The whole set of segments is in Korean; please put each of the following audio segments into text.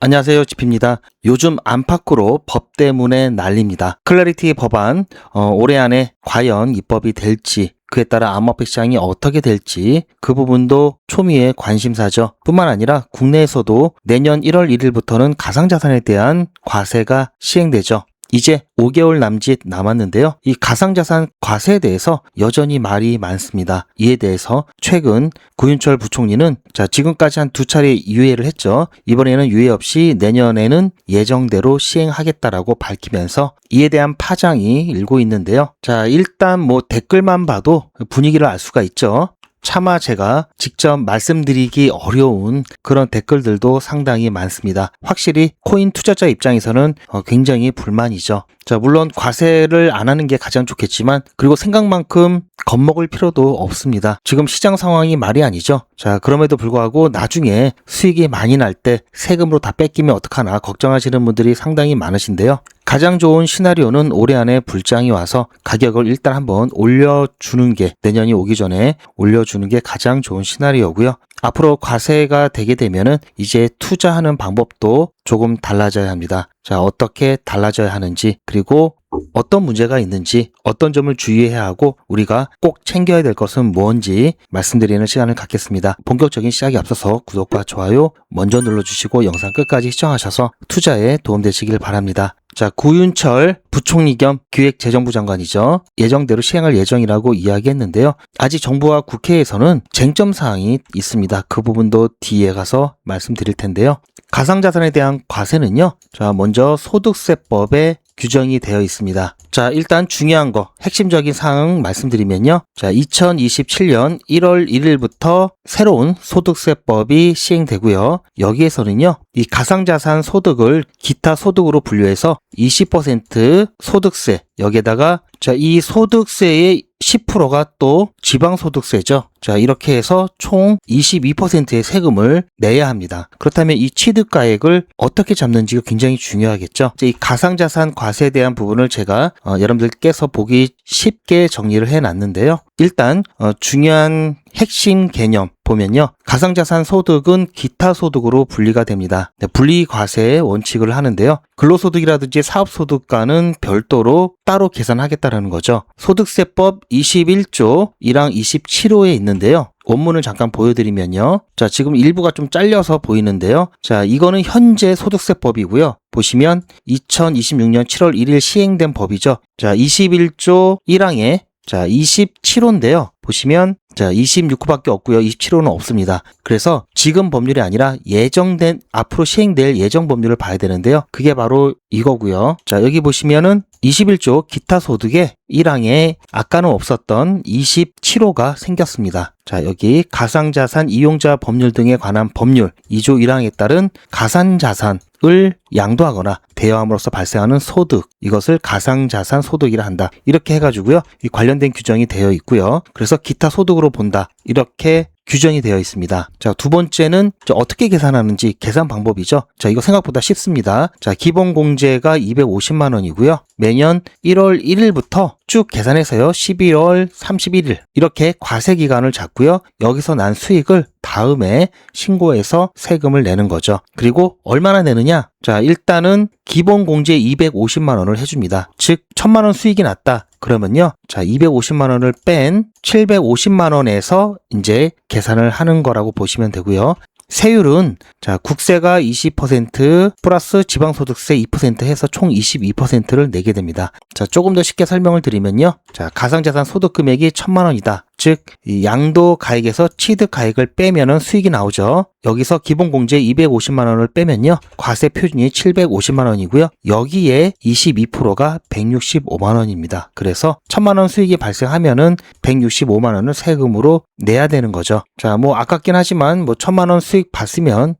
안녕하세요. 지피입니다. 요즘 안팎으로 법 때문에 난립니다. 클래리티 법안 올해 안에 과연 입법이 될지, 그에 따라 암호화폐 시장이 어떻게 될지 그 부분도 초미의 관심사죠. 뿐만 아니라 국내에서도 내년 1월 1일부터는 가상자산에 대한 과세가 시행되죠. 이제 5개월 남짓 남았는데요. 이 가상자산 과세에 대해서 여전히 말이 많습니다. 이에 대해서 최근 구윤철 부총리는 지금까지 한 2차례 유예를 했죠. 이번에는 유예 없이 내년에는 예정대로 시행하겠다라고 밝히면서 이에 대한 파장이 일고 있는데요. 일단 댓글만 봐도 분위기를 알 수가 있죠. 차마 제가 직접 말씀드리기 어려운 그런 댓글들도 상당히 많습니다. 확실히 코인 투자자 입장에서는 굉장히 불만이죠. 물론 과세를 안 하는 게 가장 좋겠지만, 그리고 생각만큼 겁먹을 필요도 없습니다. 지금 시장 상황이 말이 아니죠. 그럼에도 불구하고 나중에 수익이 많이 날 때 세금으로 다 뺏기면 어떡하나 걱정하시는 분들이 상당히 많으신데요. 가장 좋은 시나리오는 올해 안에 불장이 와서 가격을 일단 한번 올려주는 게, 내년이 오기 전에 올려주는 게 가장 좋은 시나리오고요. 앞으로 과세가 되게 되면은 이제 투자하는 방법도 조금 달라져야 합니다. 어떻게 달라져야 하는지, 그리고 어떤 문제가 있는지, 어떤 점을 주의해야 하고 우리가 꼭 챙겨야 될 것은 뭔지 말씀드리는 시간을 갖겠습니다. 본격적인 시작에 앞서서 구독과 좋아요 먼저 눌러주시고 영상 끝까지 시청하셔서 투자에 도움되시길 바랍니다. 구윤철 부총리 겸 기획재정부 장관이죠. 예정대로 시행할 예정이라고 이야기했는데요. 아직 정부와 국회에서는 쟁점 사항이 있습니다. 그 부분도 뒤에 가서 말씀드릴 텐데요. 가상자산에 대한 과세는요. 먼저 소득세법에 규정이 되어 있습니다. 일단 중요한 거, 핵심적인 사항 말씀드리면요. 2027년 1월 1일부터 새로운 소득세법이 시행되고요. 여기에서는요, 이 가상자산 소득을 기타 소득으로 분류해서 20% 소득세, 여기에다가 이 소득세의 10%가 또 지방소득세죠. 이렇게 해서 총 22%의 세금을 내야 합니다. 그렇다면 이 취득가액을 어떻게 잡는지가 굉장히 중요하겠죠. 이 가상자산 과세에 대한 부분을 제가 여러분들께서 보기 쉽게 정리를 해놨는데요. 일단 중요한 핵심 개념 보면요. 가상자산 소득은 기타 소득으로 분리가 됩니다. 분리과세의 원칙을 하는데요. 근로소득이라든지 사업소득과는 별도로 따로 계산하겠다는 거죠. 소득세법 21조 1항 27호에 있는데요. 원문을 잠깐 보여드리면요. 지금 일부가 좀 잘려서 보이는데요. 이거는 현재 소득세법이고요. 보시면 2026년 7월 1일 시행된 법이죠. 21조 1항에 27호인데요. 보시면 26호밖에 없고요. 27호는 없습니다. 그래서 지금 법률이 아니라 예정된, 앞으로 시행될 예정 법률을 봐야 되는데요. 그게 바로 이거고요. 여기 보시면은 21조 기타 소득의 1항에 아까는 없었던 27호가 생겼습니다. 여기 가상자산 이용자 법률 등에 관한 법률 2조 1항에 따른 가상자산을 양도하거나 대여함으로써 발생하는 소득, 이것을 가상자산 소득이라 한다. 이렇게 해가지고요. 이 관련된 규정이 되어 있고요. 그래서 기타 소득으로 본다. 이렇게 규정이 되어 있습니다. 두 번째는 어떻게 계산하는지 계산 방법이죠. 이거 생각보다 쉽습니다. 기본 공제가 250만 원이고요. 매년 1월 1일부터 쭉 계산해서요. 12월 31일 이렇게 과세 기간을 잡고요. 여기서 난 수익을 다음에 신고해서 세금을 내는 거죠. 그리고 얼마나 내느냐? 일단은 기본 공제 250만 원을 해줍니다. 즉 1000만 원 수익이 났다. 그러면요. 250만 원을 뺀 750만 원에서 이제 계산을 하는 거라고 보시면 되고요. 세율은 국세가 20% 플러스 지방소득세 2% 해서 총 22%를 내게 됩니다. 조금 더 쉽게 설명을 드리면요. 가상자산 소득 금액이 1000만 원이다. 즉 양도 가액에서 취득 가액을 빼면은 수익이 나오죠. 여기서 기본 공제 250만 원을 빼면요. 과세 표준이 750만 원이고요. 여기에 22%가 165만 원입니다. 그래서 1000만 원 수익이 발생하면은 165만 원을 세금으로 내야 되는 거죠. 아깝긴 하지만 1000만 원 수익 봤으면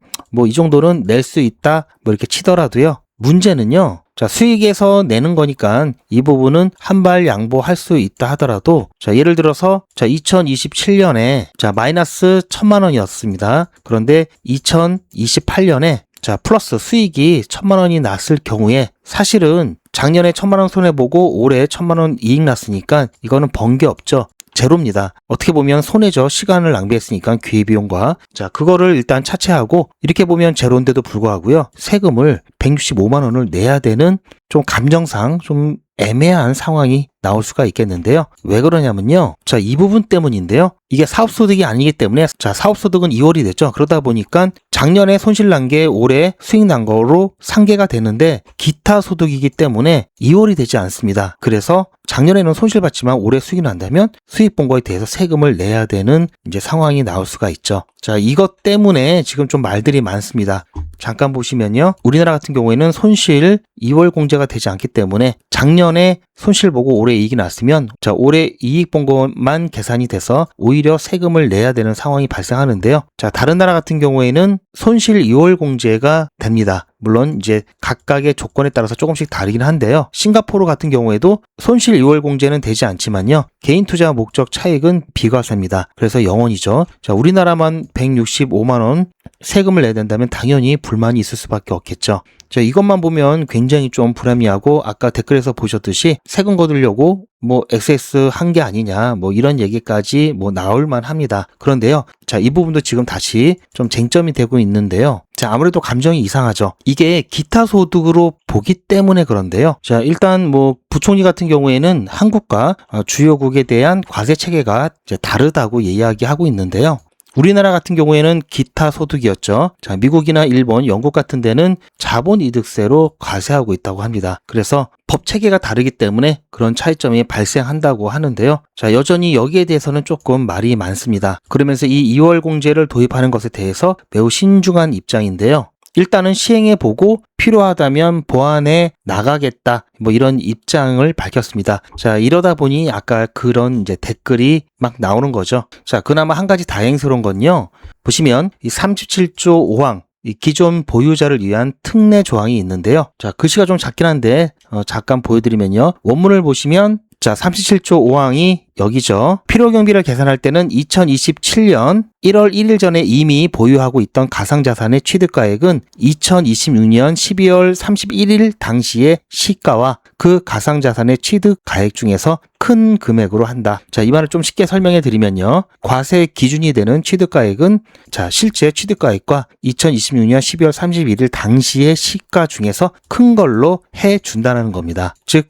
이 정도는 낼 수 있다. 이렇게 치더라도요. 문제는요. 수익에서 내는 거니까 이 부분은 한 발 양보할 수 있다 하더라도, 예를 들어서 2027년에 마이너스 1000만 원이었습니다. 그런데 2028년에 플러스 수익이 1000만 원이 났을 경우에 사실은 작년에 1000만 원 손해보고 올해 1000만 원 이익 났으니까 이거는 번 게 없죠. 제로입니다. 어떻게 보면 손해죠. 시간을 낭비했으니까 기회비용과. 자, 그거를 일단 차치하고 이렇게 보면 제로인데도 불구하고요. 세금을 165만 원을 내야 되는 좀 감정상 좀 애매한 상황이 나올 수가 있겠는데요. 왜 그러냐면요. 자, 이 부분 때문인데요. 이게 사업소득이 아니기 때문에 자, 사업소득은 2월이 됐죠. 그러다 보니까 작년에 손실 난 게 올해 수익 난 거로 상계가 되는데 기타 소득이기 때문에 2월이 되지 않습니다. 그래서 작년에는 손실 봤지만 올해 수익이 난다면 수익 본 거에 대해서 세금을 내야 되는 이제 상황이 나올 수가 있죠. 자, 이것 때문에 지금 좀 말들이 많습니다. 잠깐 보시면요. 우리나라 같은 경우에는 손실 2월 공제가 되지 않기 때문에 작년에 손실 보고 올해 이익이 났으면 자, 올해 이익 본 것만 계산이 돼서 오히려 세금을 내야 되는 상황이 발생하는데요. 자, 다른 나라 같은 경우에는 손실 2월 공제가 됩니다. 물론 이제 각각의 조건에 따라서 조금씩 다르긴 한데요. 싱가포르 같은 경우에도 손실 2월 공제는 되지 않지만요. 개인 투자 목적 차익은 비과세입니다. 그래서 0원이죠. 자, 우리나라만 165만 원 세금을 내야 된다면 당연히 불만이 있을 수밖에 없겠죠. 자, 이것만 보면 굉장히 좀 불합리하고 아까 댓글에서 보셨듯이 세금 거두려고 뭐 XS 한 게 아니냐 뭐 이런 얘기까지 뭐 나올 만합니다. 그런데요. 자, 이 부분도 지금 다시 좀 쟁점이 되고 있는데요. 자, 아무래도 감정이 이상하죠. 이게 기타 소득으로 보기 때문에 그런데요. 자, 일단 뭐 부총리 같은 경우에는 한국과 주요국에 대한 과세 체계가 이제 다르다고 이야기하고 있는데요. 우리나라 같은 경우에는 기타 소득이었죠. 자, 미국이나 일본, 영국 같은 데는 자본이득세로 과세하고 있다고 합니다. 그래서 법 체계가 다르기 때문에 그런 차이점이 발생한다고 하는데요. 자, 여전히 여기에 대해서는 조금 말이 많습니다. 그러면서 이 2월 공제를 도입하는 것에 대해서 매우 신중한 입장인데요. 일단은 시행해보고 필요하다면 보완해 나가겠다 뭐 이런 입장을 밝혔습니다. 자, 이러다 보니 아까 그런 이제 댓글이 막 나오는 거죠. 자, 그나마 한 가지 다행스러운 건요. 보시면 이 37조 5항 이 기존 보유자를 위한 특례 조항이 있는데요. 자, 글씨가 좀 작긴 한데 잠깐 보여드리면요. 원문을 보시면 자, 37조 5항이 여기죠. 필요경비를 계산할 때는 2027년 1월 1일 전에 이미 보유하고 있던 가상자산의 취득가액은 2026년 12월 31일 당시의 시가와 그 가상자산의 취득가액 중에서 큰 금액으로 한다. 자, 이 말을 좀 쉽게 설명해 드리면요. 과세 기준이 되는 취득가액은 자, 실제 취득가액과 2026년 12월 31일 당시의 시가 중에서 큰 걸로 해 준다는 겁니다. 즉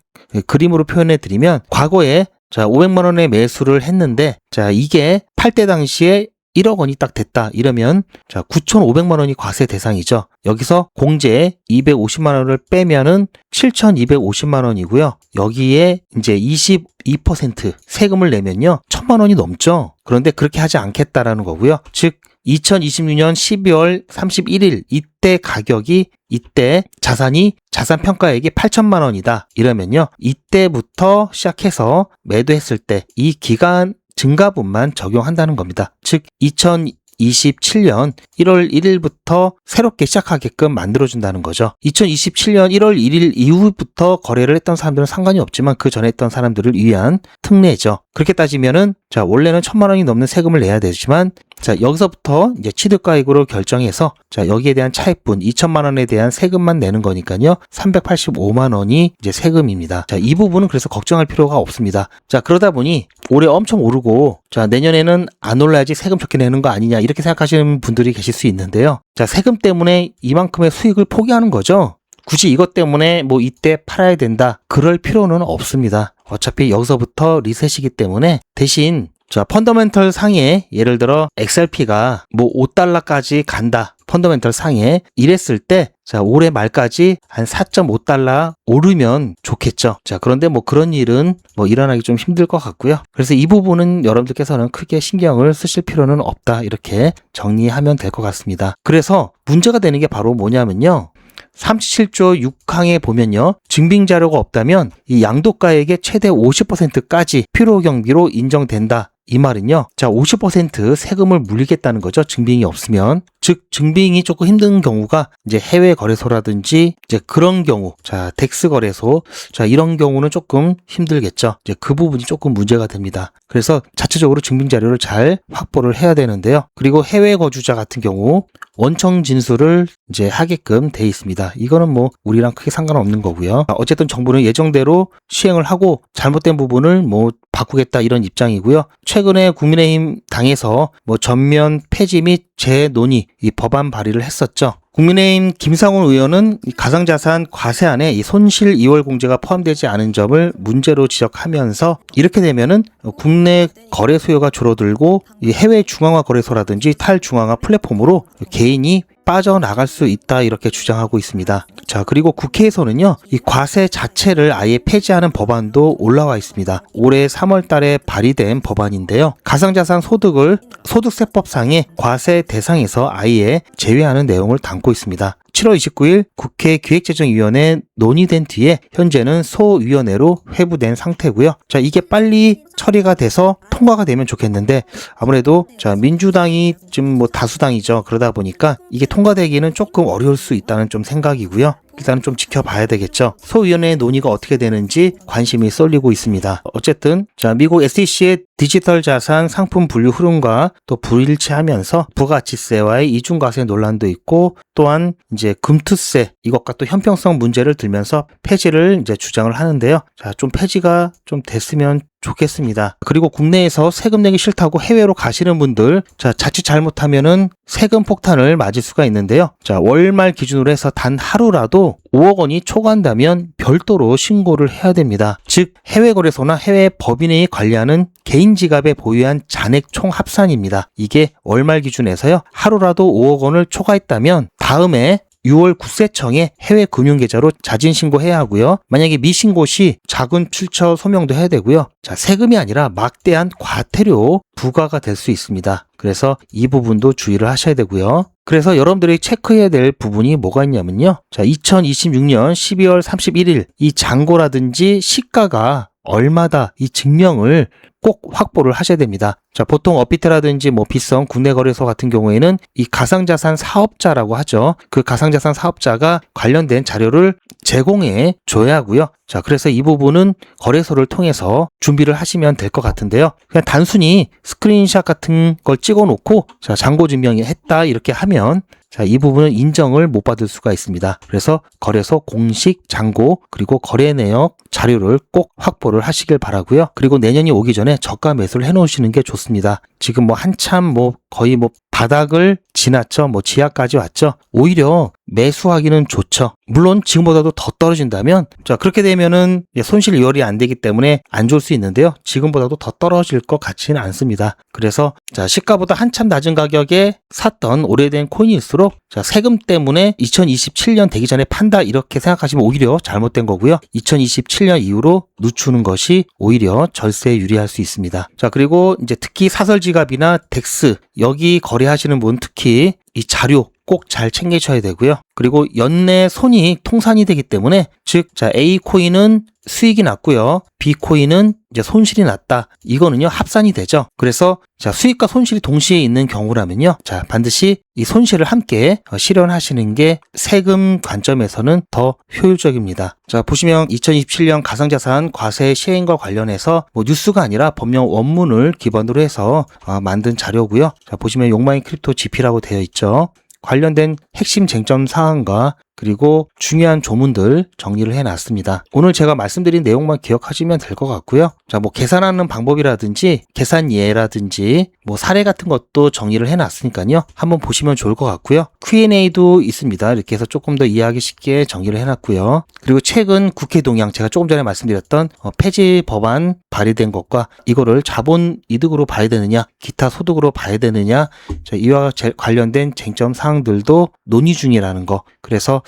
그림으로 표현해 드리면 과거에 자, 500만 원의 매수를 했는데 자, 이게 팔 때 당시에 1억 원이 딱 됐다 이러면 자, 9,500만 원이 과세 대상이죠. 여기서 공제 250만 원을 빼면은 7,250만 원이고요. 여기에 이제 22% 세금을 내면요. 1,000만 원이 넘죠. 그런데 그렇게 하지 않겠다라는 거고요. 즉 2026년 12월 31일 이때 가격이 이때 자산이 자산 평가액이 8천만 원이다. 이러면요. 이때부터 시작해서 매도했을 때 이 기간 증가분만 적용한다는 겁니다. 즉 2027년 1월 1일부터 새롭게 시작하게끔 만들어준다는 거죠. 2027년 1월 1일 이후부터 거래를 했던 사람들은 상관이 없지만 그 전에 했던 사람들을 위한 특례죠. 그렇게 따지면은 자, 원래는 1,000만 원이 넘는 세금을 내야 되지만 자, 여기서부터 이제 취득가액으로 결정해서 자, 여기에 대한 차액분 2천만 원에 대한 세금만 내는 거니까요. 385만 원이 이제 세금입니다. 자, 이 부분은 그래서 걱정할 필요가 없습니다. 자, 그러다 보니 올해 엄청 오르고 자, 내년에는 안 올라야지 세금 적게 내는 거 아니냐 이렇게 생각하시는 분들이 계실 수 있는데요. 자, 세금 때문에 이만큼의 수익을 포기하는 거죠. 굳이 이것 때문에 뭐 이때 팔아야 된다 그럴 필요는 없습니다. 어차피 여기서부터 리셋이기 때문에 대신 자, 펀더멘털 상에 예를 들어 XRP가 뭐 5달러까지 간다. 펀더멘털 상에 이랬을 때 자, 올해 말까지 한 4.5달러 오르면 좋겠죠. 자, 그런데 뭐 그런 일은 뭐 일어나기 좀 힘들 것 같고요. 그래서 이 부분은 여러분들께서는 크게 신경을 쓰실 필요는 없다. 이렇게 정리하면 될 것 같습니다. 그래서 문제가 되는 게 바로 뭐냐면요. 37조 6항에 보면요. 증빙 자료가 없다면 이 양도가액의 최대 50%까지 필요경비로 인정된다. 이 말은요. 자, 50% 세금을 물리겠다는 거죠. 증빙이 없으면. 즉 증빙이 조금 힘든 경우가 이제 해외 거래소라든지 이제 그런 경우, 자 덱스 거래소, 자 이런 경우는 조금 힘들겠죠. 이제 그 부분이 조금 문제가 됩니다. 그래서 자체적으로 증빙 자료를 잘 확보를 해야 되는데요. 그리고 해외 거주자 같은 경우 원청 진술을 이제 하게끔 돼 있습니다. 이거는 뭐 우리랑 크게 상관없는 거고요. 어쨌든 정부는 예정대로 시행을 하고 잘못된 부분을 뭐 바꾸겠다 이런 입장이고요. 최근에 국민의힘 당에서 뭐 전면 폐지 및 재논의 이 법안 발의를 했었죠. 국민의힘 김상훈 의원은 가상자산 과세안에 이 손실 이월 공제가 포함되지 않은 점을 문제로 지적하면서 이렇게 되면은 국내 거래 수요가 줄어들고 이 해외 중앙화 거래소라든지 탈중앙화 플랫폼으로 개인이 빠져나갈 수 있다 이렇게 주장하고 있습니다. 자, 그리고 국회에서는요, 이 과세 자체를 아예 폐지하는 법안도 올라와 있습니다. 올해 3월 달에 발의된 법안인데요. 가상자산 소득을 소득세법상의 과세 대상에서 아예 제외하는 내용을 담고 있습니다. 7월 29일 국회 기획재정위원회 논의된 뒤에 현재는 소위원회로 회부된 상태고요. 자, 이게 빨리 처리가 돼서 통과가 되면 좋겠는데 아무래도 자, 민주당이 지금 뭐 다수당이죠. 그러다 보니까 이게 통과되기는 조금 어려울 수 있다는 좀 생각이고요. 일단은 좀 지켜봐야 되겠죠. 소위원회의 논의가 어떻게 되는지 관심이 쏠리고 있습니다. 어쨌든 자, 미국 SEC의 디지털 자산 상품 분류 흐름과 또 불일치하면서 부가가치세와의 이중과세 논란도 있고 또한 이제 금투세 이것과 또 형평성 문제를 들면서 폐지를 이제 주장을 하는데요. 자, 좀 폐지가 좀 됐으면 좋겠습니다. 그리고 국내에서 세금 내기 싫다고 해외로 가시는 분들, 자, 자칫 잘못하면은 세금 폭탄을 맞을 수가 있는데요. 자, 월말 기준으로 해서 단 하루라도 5억 원이 초과한다면 별도로 신고를 해야 됩니다. 즉, 해외 거래소나 해외 법인이 관리하는 개인 지갑에 보유한 잔액 총 합산입니다. 이게 월말 기준에서요. 하루라도 5억 원을 초과했다면 다음에 6월 국세청에 해외 금융계좌로 자진 신고해야 하고요. 만약에 미신고 시 자금 출처 소명도 해야 되고요. 자, 세금이 아니라 막대한 과태료 부과가 될 수 있습니다. 그래서 이 부분도 주의를 하셔야 되고요. 그래서 여러분들이 체크해야 될 부분이 뭐가 있냐면요. 자, 2026년 12월 31일 이 잔고라든지 시가가 얼마다 이 증명을 꼭 확보를 하셔야 됩니다. 자, 보통 업비트라든지 뭐 비썸 국내 거래소 같은 경우에는 이 가상자산 사업자라고 하죠. 그 가상자산 사업자가 관련된 자료를 제공해 줘야 하고요. 자, 그래서 이 부분은 거래소를 통해서 준비를 하시면 될 것 같은데요. 그냥 단순히 스크린샷 같은 걸 찍어 놓고 자, 잔고 증명이 했다 이렇게 하면 자, 이 부분은 인정을 못 받을 수가 있습니다. 그래서 거래소 공식 잔고 그리고 거래 내역 자료를 꼭 확보를 하시길 바라고요. 그리고 내년이 오기 전에 저가 매수를 해놓으시는 게 좋습니다. 지금 뭐 한참 뭐 거의 뭐 바닥을 지났죠. 뭐 지하까지 왔죠. 오히려 매수하기는 좋죠. 물론 지금보다도 더 떨어진다면 자, 그렇게 되면은 손실 이월이 안 되기 때문에 안 좋을 수 있는데요. 지금보다도 더 떨어질 것 같지는 않습니다. 그래서 자, 시가보다 한참 낮은 가격에 샀던 오래된 코인일수록 자, 세금 때문에 2027년 되기 전에 판다 이렇게 생각하시면 오히려 잘못된 거고요. 2027년 이후로 늦추는 것이 오히려 절세에 유리할 수 있습니다. 자, 그리고 이제 특히 사설지갑이나 덱스 여기 거래하시는 분 특히 이 자료 꼭 잘 챙기셔야 되고요. 그리고 연내 손익 통산이 되기 때문에 즉 자, A 코인은 수익이 났고요. B 코인은 이제 손실이 났다. 이거는요, 합산이 되죠. 그래서 자, 수익과 손실이 동시에 있는 경우라면요. 자, 반드시 이 손실을 함께 실현하시는 게 세금 관점에서는 더 효율적입니다. 자, 보시면 2027년 가상자산 과세 시행과 관련해서 뭐 뉴스가 아니라 법령 원문을 기반으로 해서 만든 자료고요. 자, 보시면 욕망의 크립토 GP라고 되어 있죠. 관련된 핵심 쟁점 사항과 그리고 중요한 조문들 정리를 해놨습니다. 오늘 제가 말씀드린 내용만 기억하시면 될 것 같고요. 자, 뭐 계산하는 방법이라든지 계산 예라든지 뭐 사례 같은 것도 정리를 해놨으니까요. 한번 보시면 좋을 것 같고요. Q&A도 있습니다. 이렇게 해서 조금 더 이해하기 쉽게 정리를 해놨고요. 그리고 최근 국회 동향 제가 조금 전에 말씀드렸던 폐지 법안 발의된 것과 이거를 자본 이득으로 봐야 되느냐 기타 소득으로 봐야 되느냐 자, 이와 관련된 쟁점 사항들도 논의 중이라는 거 그래서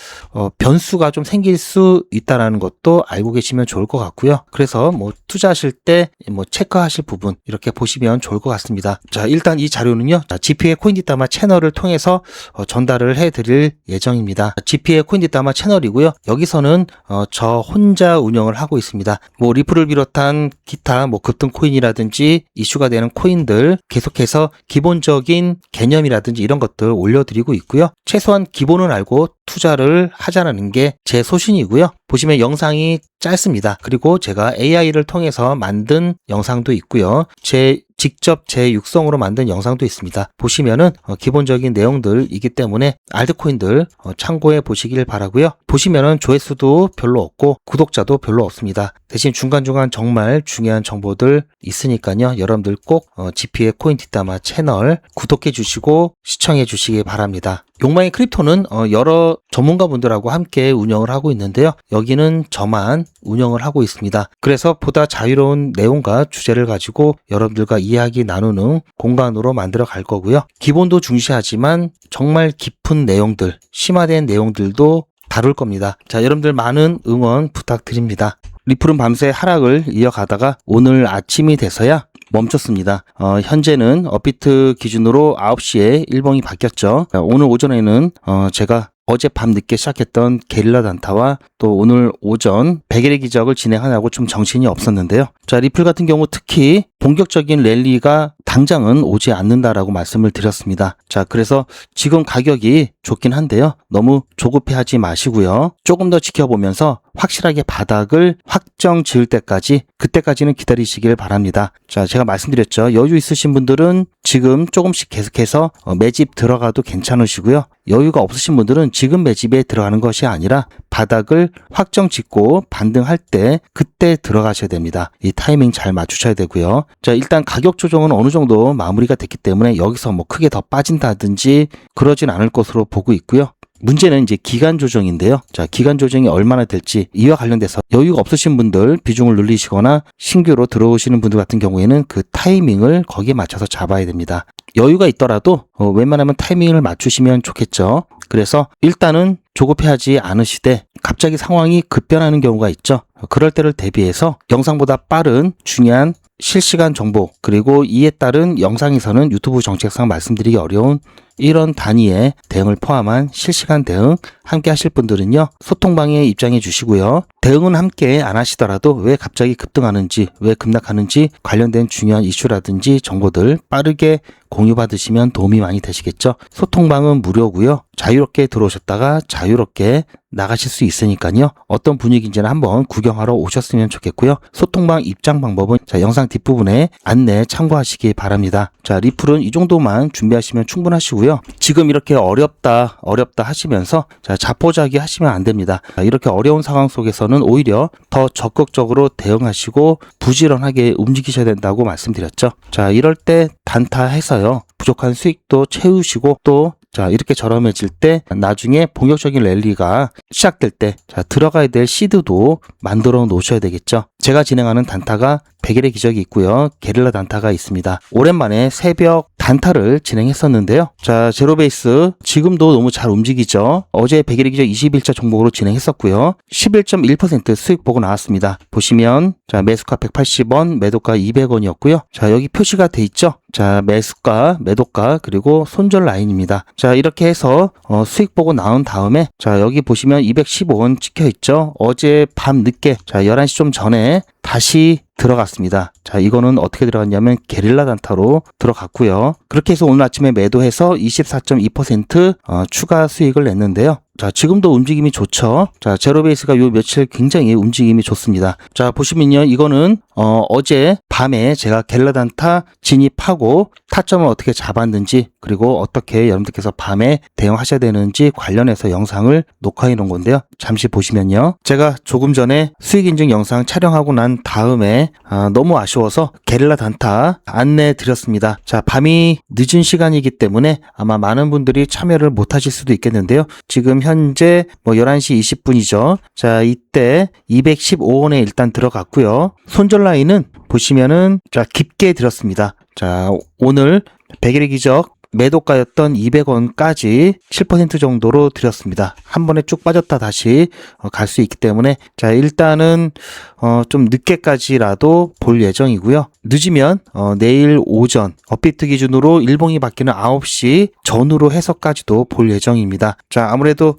변수가 좀 생길 수 있다라는 것도 알고 계시면 좋을 것 같고요. 그래서 뭐 투자하실 때 뭐 체크하실 부분 이렇게 보시면 좋을 것 같습니다. 자, 일단 이 자료는요, GP의 코인디다마 채널을 통해서 전달을 해드릴 예정입니다. GP의 코인디다마 채널이고요. 여기서는 저 혼자 운영을 하고 있습니다. 뭐 리플을 비롯한 기타 뭐 급등 코인이라든지 이슈가 되는 코인들 계속해서 기본적인 개념이라든지 이런 것들 올려드리고 있고요. 최소한 기본을 알고 투자를 하자는 게 제 소신이고요. 보시면 영상이 짧습니다. 그리고 제가 AI를 통해서 만든 영상도 있고요. 직접 제 육성으로 만든 영상도 있습니다. 보시면은 기본적인 내용들이기 때문에 알트코인들 참고해 보시길 바라고요. 보시면은 조회수도 별로 없고 구독자도 별로 없습니다. 대신 중간중간 정말 중요한 정보들 있으니까요. 여러분들 꼭 GP의 코인디다마 채널 구독해 주시고 시청해 주시기 바랍니다. 욕망의 크립토는 여러 전문가분들하고 함께 운영을 하고 있는데요. 여기는 저만 운영을 하고 있습니다. 그래서 보다 자유로운 내용과 주제를 가지고 여러분들과 이야기 나누는 공간으로 만들어 갈 거고요. 기본도 중시하지만 정말 깊은 내용들, 심화된 내용들도 다룰 겁니다. 자, 여러분들 많은 응원 부탁드립니다. 리플은 밤새 하락을 이어가다가 오늘 아침이 돼서야 멈췄습니다. 현재는 업비트 기준으로 9시에 일봉이 바뀌었죠. 오늘 오전에는 제가 어젯밤 늦게 시작했던 게릴라 단타와 또 오늘 오전 100일의 기적을 진행하느라고 좀 정신이 없었는데요. 자, 리플 같은 경우 특히 본격적인 랠리가 당장은 오지 않는다라고 말씀을 드렸습니다. 자, 그래서 지금 가격이 좋긴 한데요. 너무 조급해하지 마시고요. 조금 더 지켜보면서 확실하게 바닥을 확정 지을 때까지, 그때까지는 기다리시길 바랍니다. 자, 제가 말씀드렸죠. 여유 있으신 분들은 지금 조금씩 계속해서 매집 들어가도 괜찮으시고요. 여유가 없으신 분들은 지금 매집에 들어가는 것이 아니라 바닥을 확정 짓고 반등할 때 그때 들어가셔야 됩니다. 이 타이밍 잘 맞추셔야 되고요. 자, 일단 가격 조정은 어느 정도 마무리가 됐기 때문에 여기서 뭐 크게 더 빠진다든지 그러진 않을 것으로 보고 있고요. 문제는 이제 기간 조정인데요. 자, 기간 조정이 얼마나 될지 이와 관련돼서 여유가 없으신 분들 비중을 늘리시거나 신규로 들어오시는 분들 같은 경우에는 그 타이밍을 거기에 맞춰서 잡아야 됩니다. 여유가 있더라도 웬만하면 타이밍을 맞추시면 좋겠죠. 그래서 일단은 조급해하지 않으시되 갑자기 상황이 급변하는 경우가 있죠. 그럴 때를 대비해서 영상보다 빠른 중요한 실시간 정보, 그리고 이에 따른 영상에서는 유튜브 정책상 말씀드리기 어려운 이런 단위의 대응을 포함한 실시간 대응 함께 하실 분들은요, 소통방에 입장해 주시고요. 대응은 함께 안 하시더라도 왜 갑자기 급등하는지, 왜 급락하는지 관련된 중요한 이슈라든지 정보들 빠르게 공유받으시면 도움이 많이 되시겠죠. 소통방은 무료고요. 자유롭게 들어오셨다가 자유롭게 나가실 수 있으니까요. 어떤 분위기인지는 한번 구경하러 오셨으면 좋겠고요. 소통방 입장 방법은 자, 영상 뒷부분에 안내 참고하시기 바랍니다. 자, 리플은 이 정도만 준비하시면 충분하시고요. 지금 이렇게 어렵다 하시면서 자, 자포자기 하시면 안 됩니다. 자, 이렇게 어려운 상황 속에서는 오히려 더 적극적으로 대응하시고 부지런하게 움직이셔야 된다고 말씀드렸죠. 자, 이럴 때 단타해서요, 부족한 수익도 채우시고 또 자, 이렇게 저렴해질 때 나중에 본격적인 랠리가 시작될 때 자, 들어가야 될 시드도 만들어 놓으셔야 되겠죠. 제가 진행하는 단타가 100일의 기적이 있고요. 게릴라 단타가 있습니다. 오랜만에 새벽 단타를 진행했었는데요. 자, 제로베이스 지금도 너무 잘 움직이죠. 어제 100일의 기적 21차 종목으로 진행했었고요. 11.1% 수익 보고 나왔습니다. 보시면 자, 매수가 180원, 매도가 200원이었고요. 자, 여기 표시가 돼 있죠. 자, 매수가, 매도가, 그리고 손절 라인입니다. 자, 이렇게 해서 수익 보고 나온 다음에 자, 여기 보시면 215원 찍혀 있죠. 어제 밤 늦게 자, 11시 좀 전에 다시 들어갔습니다. 자, 이거는 어떻게 들어갔냐면 게릴라 단타로 들어갔고요. 그렇게 해서 오늘 아침에 매도해서 24.2% 추가 수익을 냈는데요. 자, 지금도 움직임이 좋죠. 자, 제로베이스가 요 며칠 굉장히 움직임이 좋습니다. 자, 보시면요, 이거는 어제 밤에 제가 게릴라 단타 진입하고 타점을 어떻게 잡았는지, 그리고 어떻게 여러분들께서 밤에 대응하셔야 되는지 관련해서 영상을 녹화해 놓은 건데요. 잠시 보시면요, 제가 조금 전에 수익 인증 영상 촬영하고 난 다음에 너무 아쉬워서 게릴라 단타 안내 드렸습니다. 자, 밤이 늦은 시간이기 때문에 아마 많은 분들이 참여를 못 하실 수도 있겠는데요. 지금 현재 11시 20분이죠. 자, 이때 215원에 일단 들어갔고요. 손절 라인은 보시면은 자, 깊게 들었습니다. 자, 오늘 100일의 기적 매도가였던 200원까지 7% 정도로 드렸습니다. 한 번에 쭉 빠졌다 다시 갈 수 있기 때문에 자, 일단은 좀 늦게까지라도 볼 예정이고요. 늦으면 내일 오전 업비트 기준으로 일봉이 바뀌는 9시 전후로 해서까지도 볼 예정입니다. 자, 아무래도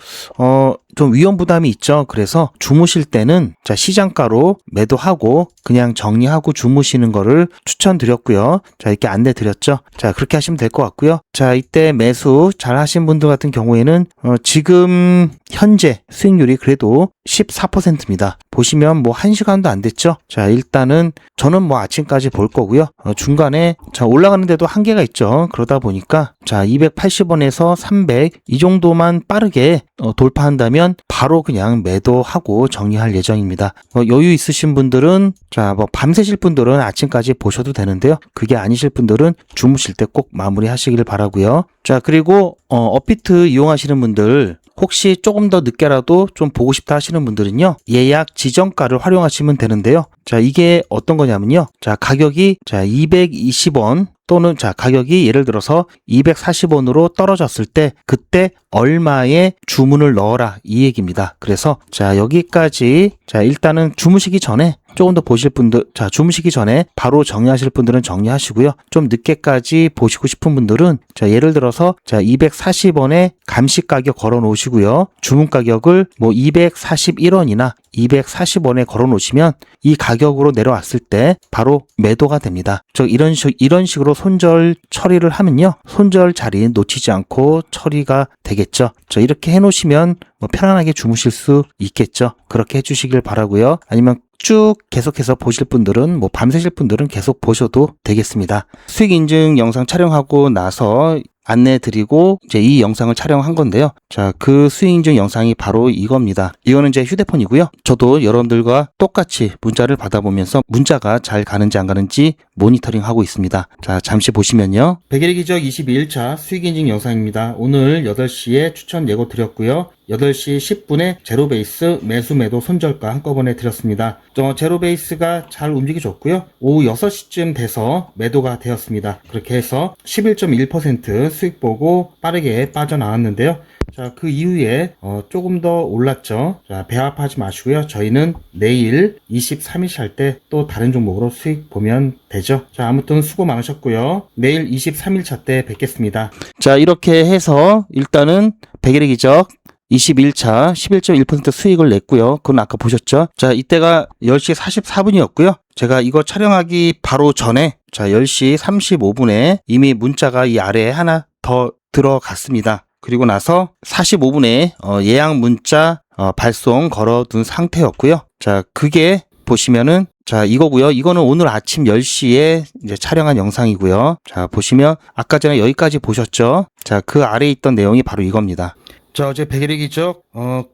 좀 위험 부담이 있죠. 그래서 주무실 때는 자, 시장가로 매도하고 그냥 정리하고 주무시는 거를 추천드렸고요. 자, 이렇게 안내 드렸죠. 자, 그렇게 하시면 될 것 같고요. 자, 이때 매수 잘 하신 분들 같은 경우에는 지금 현재 수익률이 그래도 14%입니다. 보시면 뭐 1시간도 안 됐죠. 자, 일단은 저는 뭐 아침까지 볼 거고요. 중간에 자, 올라가는데도 한계가 있죠. 그러다 보니까 자, 280원에서 300 이 정도만 빠르게 돌파한다면 바로 그냥 매도하고 정리할 예정입니다. 여유 있으신 분들은 자, 뭐 밤새실 분들은 아침까지 보셔도 되는데요. 그게 아니실 분들은 주무실 때 꼭 마무리 하시길 바라고요. 자, 그리고 업비트 이용하시는 분들 혹시 조금 더 늦게라도 좀 보고 싶다 하시는 분들은요, 예약 지정가를 활용하시면 되는데요. 자, 이게 어떤 거냐면요. 자, 가격이 자, 220원 또는 자, 가격이 예를 들어서 240원으로 떨어졌을 때 그때 얼마에 주문을 넣어라 이 얘기입니다. 그래서 자, 여기까지 자, 일단은 주무시기 전에 조금 더 보실 분들, 자, 주무시기 전에 바로 정리하실 분들은 정리하시고요. 좀 늦게까지 보시고 싶은 분들은 자, 예를 들어서 자, 240원에 감시 가격 걸어 놓으시고요. 주문 가격을 뭐 241원이나 240원에 걸어 놓으시면 이 가격으로 내려왔을 때 바로 매도가 됩니다. 이런 식으로 손절 처리를 하면요, 손절 자리 놓치지 않고 처리가 되겠죠. 이렇게 해 놓으시면 뭐 편안하게 주무실 수 있겠죠. 그렇게 해 주시길 바라고요. 아니면 쭉 계속해서 보실 분들은 뭐 밤새실 분들은 계속 보셔도 되겠습니다. 수익 인증 영상 촬영하고 나서 안내 드리고 이제 이 영상을 촬영한 건데요. 자, 그 수익 인증 영상이 바로 이겁니다. 이거는 제 휴대폰이고요. 저도 여러분들과 똑같이 문자를 받아보면서 문자가 잘 가는지 안 가는지 모니터링 하고 있습니다. 자, 잠시 보시면요. 백일의 기적 22일차 수익 인증 영상입니다. 오늘 8시에 추천 예고 드렸고요. 8시 10분에 제로베이스 매수 매도 손절가 한꺼번에 드렸습니다. 제로베이스가 잘 움직여줬고요. 오후 6시쯤 돼서 매도가 되었습니다. 그렇게 해서 11.1% 수익 보고 빠르게 빠져나왔는데요. 자, 그 이후에 조금 더 올랐죠. 자, 배합하지 마시고요. 저희는 내일 23일차 할 때 또 다른 종목으로 수익 보면 되죠. 자, 아무튼 수고 많으셨고요. 내일 23일차 때 뵙겠습니다. 자, 이렇게 해서 일단은 백일의 기적 21차 11.1% 수익을 냈고요. 그건 아까 보셨죠? 자, 이때가 10시 44분이었고요. 제가 이거 촬영하기 바로 전에 자, 10시 35분에 이미 문자가 이 아래에 하나 더 들어갔습니다. 그리고 나서 45분에 예약 문자 발송 걸어둔 상태였고요. 자, 그게 보시면은 자, 이거고요. 이거는 오늘 아침 10시에 이제 촬영한 영상이고요. 자, 보시면 아까 전에 여기까지 보셨죠? 자, 그 아래에 있던 내용이 바로 이겁니다. 자, 어제 백일의 기적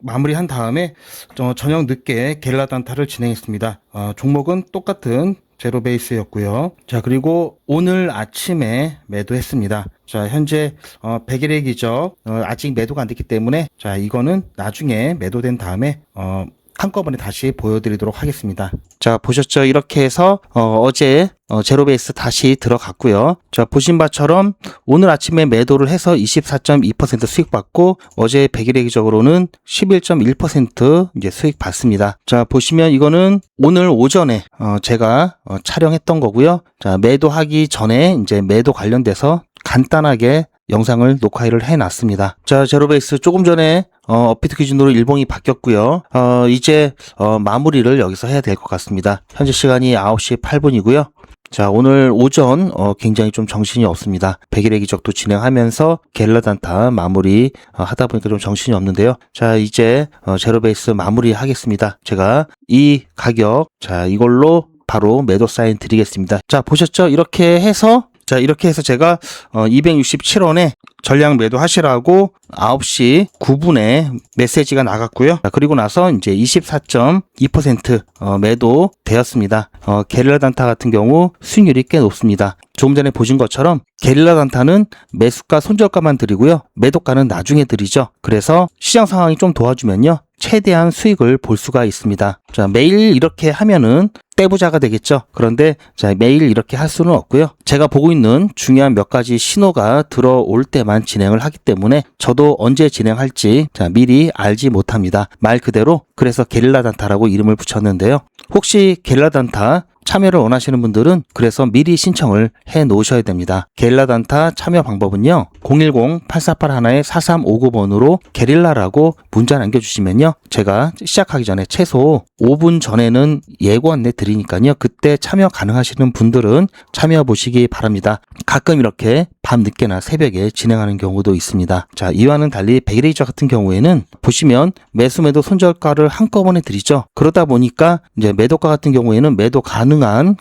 마무리한 다음에 저녁 늦게 게릴라 단타를 진행했습니다. 종목은 똑같은 제로베이스였고요. 자, 그리고 오늘 아침에 매도했습니다. 자, 현재 백일의 기적 아직 매도가 안 됐기 때문에 자, 이거는 나중에 매도된 다음에 한꺼번에 다시 보여드리도록 하겠습니다. 자, 보셨죠? 이렇게 해서 어제 제로베이스 다시 들어갔고요. 자, 보신 바처럼 오늘 아침에 매도를 해서 24.2% 수익 받고 어제 백일의 기적으로는 11.1% 이제 수익 받습니다. 자, 보시면 이거는 오늘 오전에 제가 촬영했던 거고요. 자, 매도하기 전에 이제 매도 관련돼서 간단하게 영상을 녹화를 해놨습니다. 자, 제로베이스 조금 전에 업비트 기준으로 일봉이 바뀌었고요. 이제 마무리를 여기서 해야 될 것 같습니다. 현재 시간이 9시 8분이고요. 자, 오늘 오전 굉장히 좀 정신이 없습니다. 백일의 기적도 진행하면서 게릴라 단타 마무리 하다 보니까 좀 정신이 없는데요. 자, 이제 제로베이스 마무리 하겠습니다. 제가 이 가격 자, 이걸로 바로 매도 사인 드리겠습니다. 자, 보셨죠? 이렇게 해서 제가 267원에 전량 매도 하시라고 9시 9분에 메시지가 나갔고요. 자, 그리고 나서 이제 24.2% 매도 되었습니다. 게릴라 단타 같은 경우 수익률이 꽤 높습니다. 조금 전에 보신 것처럼 게릴라 단타는 매수가 손절가만 드리고요. 매도가는 나중에 드리죠. 그래서 시장 상황이 좀 도와주면요. 최대한 수익을 볼 수가 있습니다. 자, 매일 이렇게 하면은 떼부자가 되겠죠. 그런데 자, 매일 이렇게 할 수는 없고요. 제가 보고 있는 중요한 몇 가지 신호가 들어올 때만 진행을 하기 때문에 저도 언제 진행할지 자, 미리 알지 못합니다. 말 그대로 그래서 게릴라 단타라고 이름을 붙였는데요. 혹시 게릴라 단타 참여를 원하시는 분들은 그래서 미리 신청을 해 놓으셔야 됩니다. 게릴라 단타 참여 방법은요. 010-8481-4359번으로 게릴라라고 문자 남겨주시면요. 제가 시작하기 전에 최소 5분 전에는 예고 안내 드리니까요. 그때 참여 가능하시는 분들은 참여해 보시기 바랍니다. 가끔 이렇게 밤늦게나 새벽에 진행하는 경우도 있습니다. 자, 이와는 달리 백일레이저 같은 경우에는 보시면 매수 매도 손절가를 한꺼번에 드리죠. 그러다 보니까 이제 매도가 같은 경우에는 매도 가능한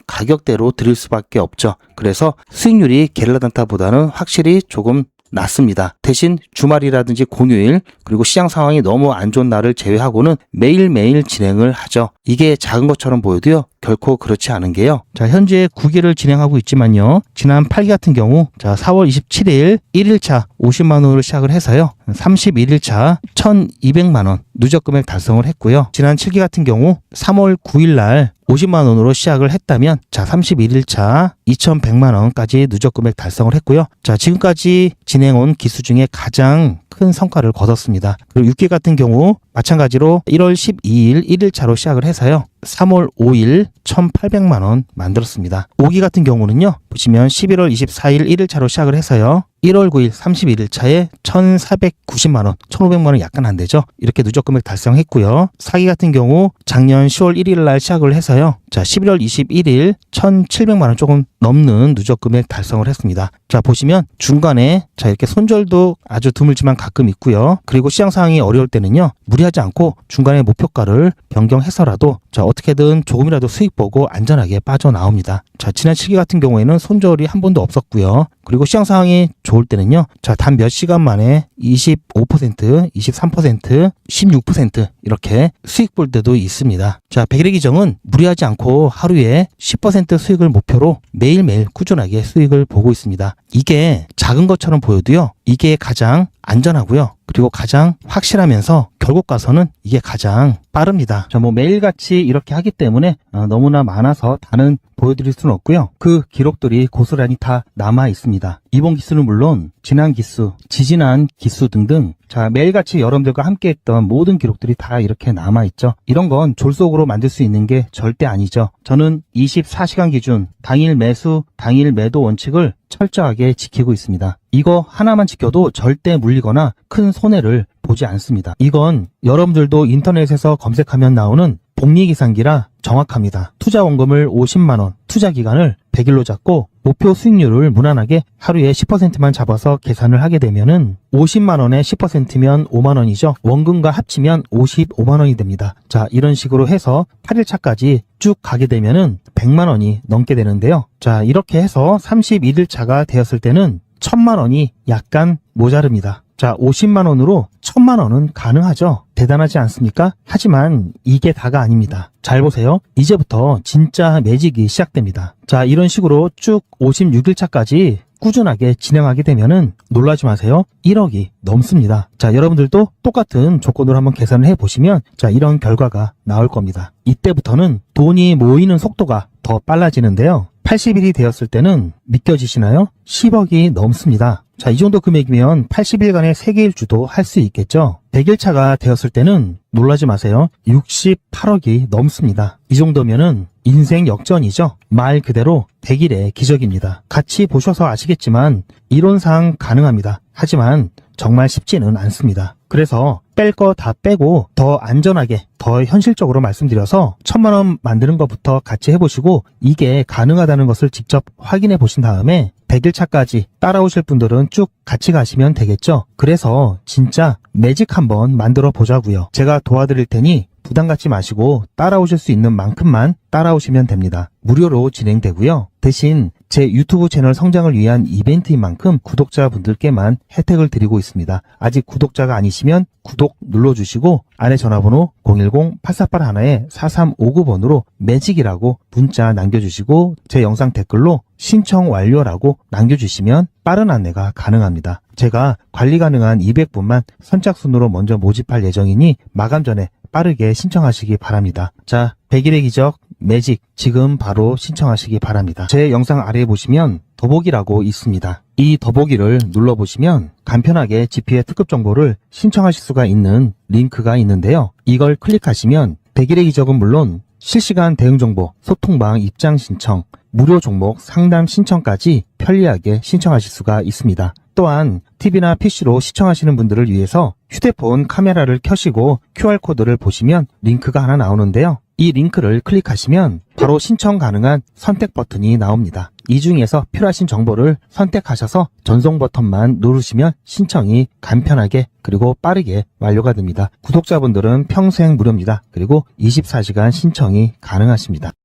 가격대로 드릴 수밖에 없죠. 그래서 수익률이 게릴라 단타보다는 확실히 조금 낮습니다. 대신 주말이라든지 공휴일 그리고 시장 상황이 너무 안 좋은 날을 제외하고는 매일매일 진행을 하죠. 이게 작은 것처럼 보여도요. 결코 그렇지 않은 게요. 자, 현재 9기를 진행하고 있지만요. 지난 8기 같은 경우 자, 4월 27일 1일차 50만 원으로 시작을 해서요. 31일차 1,200만 원 누적 금액 달성을 했고요. 지난 7기 같은 경우 3월 9일 날 50만 원으로 시작을 했다면 자, 31일차 2,100만 원까지 누적 금액 달성을 했고요. 자, 지금까지 진행온 기수 중에 가장 큰 성과를 거뒀습니다. 그리고 6기 같은 경우 마찬가지로 1월 12일 1일차로 시작을 해서요. 3월 5일 1,800만 원 만들었습니다. 5기 같은 경우는요. 보시면 11월 24일 1일차로 시작을 해서요. 1월 9일 31일차에 1,490만 원, 1,500만 원 약간 안 되죠. 이렇게 누적 금액 달성했고요. 4기 같은 경우 작년 10월 1일 날 시작을 해서요. 자, 11월 21일 1,700만 원 조금 넘는 누적 금액 달성을 했습니다. 자, 보시면 중간에 자, 이렇게 손절도 아주 드물지만 가끔 있고요. 그리고 시장 상황이 어려울 때는요. 무리하지 않고 중간에 목표가를 변경해서라도 자, 어떻게든 조금이라도 수익 보고 안전하게 빠져나옵니다. 자, 지난 7기 같은 경우에는 손절이 한 번도 없었고요. 그리고 시장 상황이 좋을 때는요. 자, 단 몇 시간 만에 25%, 23%, 16% 이렇게 수익 볼 때도 있습니다. 자, 백일의 기정은 무리하지 않고 하루에 10% 수익을 목표로 매일매일 꾸준하게 수익을 보고 있습니다. 이게 작은 것처럼 보여도요. 이게 가장 안전하고요. 그리고 가장 확실하면서 결국 가서는 이게 가장 빠릅니다. 자, 뭐 매일같이 이렇게 하기 때문에 너무나 많아서 다는 보여드릴 수는 없고요. 그 기록들이 고스란히 다 남아 있습니다. 이번 기수는 물론 지난 기수, 지지난 기수 등등 자, 매일같이 여러분들과 함께 했던 모든 기록들이 다 이렇게 남아 있죠. 이런 건 졸속으로 만들 수 있는 게 절대 아니죠. 저는 24시간 기준 당일 매수, 당일 매도 원칙을 철저하게 지키고 있습니다. 이거 하나만 지켜도 절대 물리거나 큰 손해를 보지 않습니다. 이건 여러분들도 인터넷에서 검색하면 나오는 복리계산기라 정확합니다. 투자 원금을 50만원, 투자 기간을 100일로 잡고 목표 수익률을 무난하게 하루에 10%만 잡아서 계산을 하게 되면은 50만원에 10%면 5만원이죠. 원금과 합치면 55만원이 됩니다. 자, 이런 식으로 해서 8일차까지 쭉 가게 되면은 100만원이 넘게 되는데요. 자, 이렇게 해서 31일차가 되었을 때는 1000만원이 약간 모자릅니다. 자, 50만원으로 1000만원은 가능하죠. 대단하지 않습니까? 하지만 이게 다가 아닙니다. 잘 보세요. 이제부터 진짜 매직이 시작됩니다. 자, 이런 식으로 쭉 56일차까지 꾸준하게 진행하게 되면은 놀라지 마세요. 1억이 넘습니다. 자, 여러분들도 똑같은 조건으로 한번 계산을 해보시면 자, 이런 결과가 나올 겁니다. 이때부터는 돈이 모이는 속도가 더 빨라지는데요. 80일이 되었을 때는 믿겨지시나요? 10억이 넘습니다. 자, 이 정도 금액이면 80일간의 세계일주도 할 수 있겠죠? 100일차가 되었을 때는 놀라지 마세요. 68억이 넘습니다. 이 정도면은 인생 역전이죠. 말 그대로 100일의 기적입니다. 같이 보셔서 아시겠지만 이론상 가능합니다. 하지만 정말 쉽지는 않습니다. 그래서 뺄 거 다 빼고 더 안전하게 더 현실적으로 말씀드려서 1000만원 만드는 것부터 같이 해보시고 이게 가능하다는 것을 직접 확인해 보신 다음에 100일차까지 따라오실 분들은 쭉 같이 가시면 되겠죠. 그래서 진짜 매직 한번 만들어 보자고요. 제가 도와드릴 테니 부담 갖지 마시고 따라오실 수 있는 만큼만 따라오시면 됩니다. 무료로 진행되고요. 대신 제 유튜브 채널 성장을 위한 이벤트인 만큼 구독자분들께만 혜택을 드리고 있습니다. 아직 구독자가 아니시면 구독 눌러주시고 안에 전화번호 010-8481-4359번으로 매직이라고 문자 남겨주시고 제 영상 댓글로 신청 완료라고 남겨주시면 빠른 안내가 가능합니다. 제가 관리 가능한 200분만 선착순으로 먼저 모집할 예정이니 마감 전에 빠르게 신청하시기 바랍니다. 자, 100일의 기적 매직 지금 바로 신청하시기 바랍니다. 제 영상 아래에 보시면 더보기라고 있습니다. 이 더보기를 눌러보시면 간편하게 GP의 특급 정보를 신청하실 수가 있는 링크가 있는데요. 이걸 클릭하시면 100일의 기적은 물론 실시간 대응 정보, 소통방 입장 신청, 무료 종목 상담 신청까지 편리하게 신청하실 수가 있습니다. 또한 TV나 PC로 시청하시는 분들을 위해서 휴대폰 카메라를 켜시고 QR코드를 보시면 링크가 하나 나오는데요. 이 링크를 클릭하시면 바로 신청 가능한 선택 버튼이 나옵니다. 이 중에서 필요하신 정보를 선택하셔서 전송 버튼만 누르시면 신청이 간편하게 그리고 빠르게 완료가 됩니다. 구독자분들은 평생 무료입니다. 그리고 24시간 신청이 가능하십니다.